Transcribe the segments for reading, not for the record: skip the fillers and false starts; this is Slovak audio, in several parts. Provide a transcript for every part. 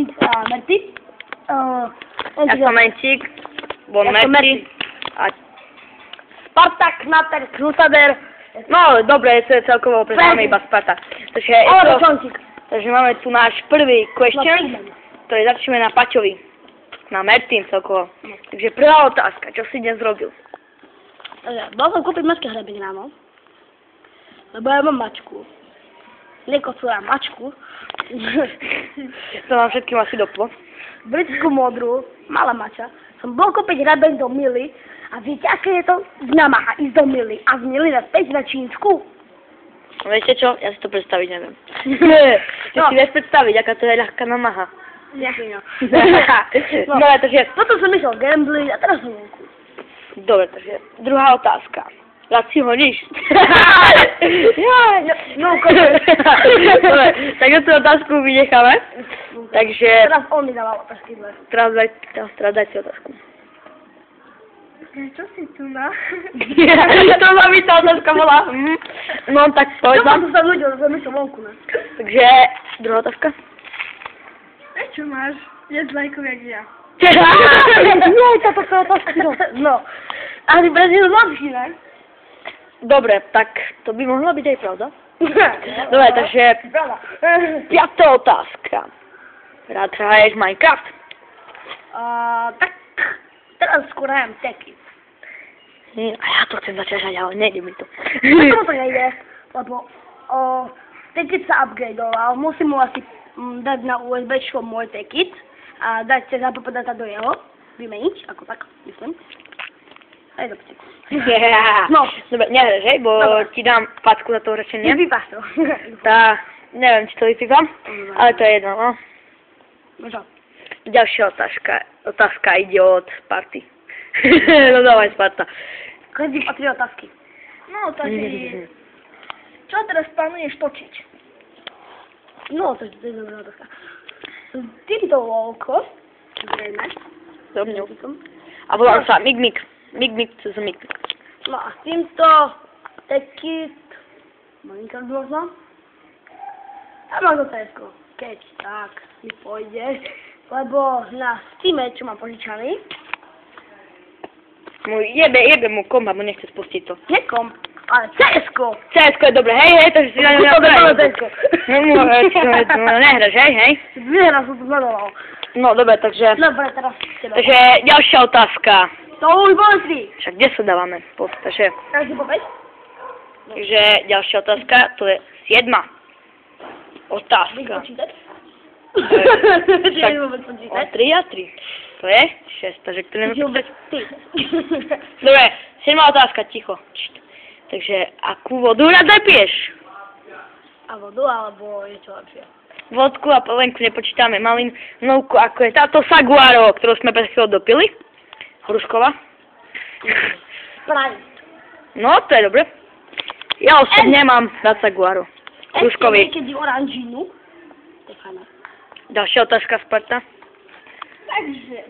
Martin a Merty. Ja som Menčík, bol Merty. A Spartak, Knater, Crusader. no, dobre, to je celkovo preznáme iba Sparta. Takže máme tu náš prvý question, ktorý začneme na Paťovi. Na Mertin celkovo. Takže prvá otázka, čo si dnes robil? Bol som kúpiť mačke hrebeň ráno. Lebo ja mám mačku. Nekocúra mačku. To nám všetkým asi doplo. Britskú modrú, malá mača. Som bol kúpiť hrebeň do Mily. A viete, aké je to znamená ísť do Mily? A z Mily naspäť na Čínsku? Viete čo? Ja si to predstaviť neviem. Ty si vieš predstaviť, aká to je ľahká namaha. No, takže... Potom som myslel gambling a teraz som vonku. Dobre, takže druhá otázka. Rád si hodíš? No, dobre, takže tú otázku vynecháme. Takže... Teraz on mi dával otázky. Teraz daj si otázku. Čo si tu na? To sa mi tá otázka bola. No tak poď vám. Čo som sa nudil, že som myslel vonku. Takže druhá otázka. Čo máš? Jedz lajkov jak ja. Nie, táto otázka. No. Ale Brazíl lepší, ne? Dobre, tak to by mohla byť aj pravda. Dobre, takže piatá otázka. Rád hraješ Minecraft? Tak teraz skôr hrajem Teky. A ja to chcem začať hrať, ale nejde mi to. Prečo to nejde? Lebo Tekit sa upgradeoval, musím mu asi dať na USB-čko môj Tekit a dať cez APP data do jeho, vymeniť, ako tak, myslím. Aj do pciku. No, dobre, nehraš, hej, bo ti dám facku za to rečenie. Nevypáš to. Tá, neviem, či to vypípam, ale to je jedno, no. Možno. Ďalšia otázka ide od Sparty. No dávaj, Sparta. Každý patrí otázky. No, takže... Čo teraz plánuješ točiť? No, to je dobrá otázka. S týmto lolko, zrejme. So mňou. A volám sa Migmik. Migmik z Migmik. No a s týmto Tekit... Minecraft možno? A možno CSko. Keď tak mi pôjde. Lebo na Steame, čo mám požičaný... Jebe mu komp, bo nechce spustiť to. Nie komp, ale CSko. CSko je dobre, hej, takže si na ňu CSko. No, nehraš, hej? Vyhral som to zledoval. No, dobre, takže... Dobre, teraz teba. Takže ďalšia otázka. To už boli 3. Však kde sa dávame? Takže... Takže povedz. Takže ďalšia otázka, to je 7. Otázka. Víš počítať? Však 3 a 3. To je 6, takže to neviem počítať. Dobre, 7. otázka, ticho. Takže, akú vodu rada piješ? A vodu, alebo je čo lepšie? Vodku a pelenku nepočítame. Malinovku, ako je táto Saguaro, ktorú sme pred chvíľou dopili. Hrušková. Sprite. No, to je dobre. Ja osobne mám rád Saguaro. Hruškový. Ešte niekedy oranžínu. Stefana. Ďalšia otázka, Sparta. Takže.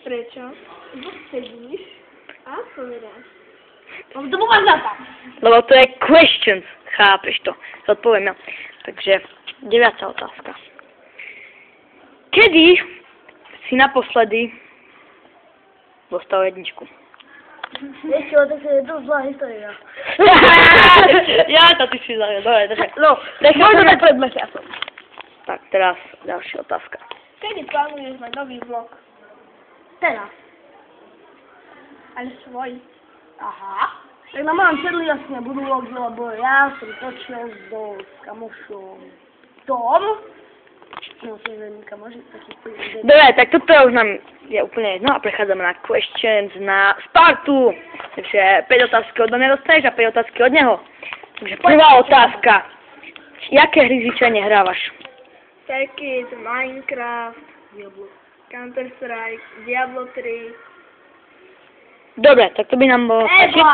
Prečo? Sedíš a povedáš. To máš na tam. Lebo to je questions, chápeš to. Zodpoviem ja. Takže, 9. otázka. Kedy si naposledy dostal jedničku? Vieš čo, to je dosť zlá história. Ja to ty si zaujímavé. Dobre, takže... No, možno tak pred mesiacom. Tak, teraz ďalšia otázka. Kedy plánuješ mať nový vlog? Teraz. Ale svoj. Aha. Tak na mojom čerli asi nebudú vlogy, lebo ja som točil s kamošom Tom. No, to je kamoši, taký príde. Dobre, tak toto už nám je úplne jedno a prechádzame na questions na Spartu. Takže 5 otázky od mňa dostaneš a 5 otázky od neho. Takže prvá otázka. Jaké hry zvyčajne hrávaš? Tekit, Minecraft, Counter-Strike, Diablo 3. Dobre, tak to by nám bolo stačiť.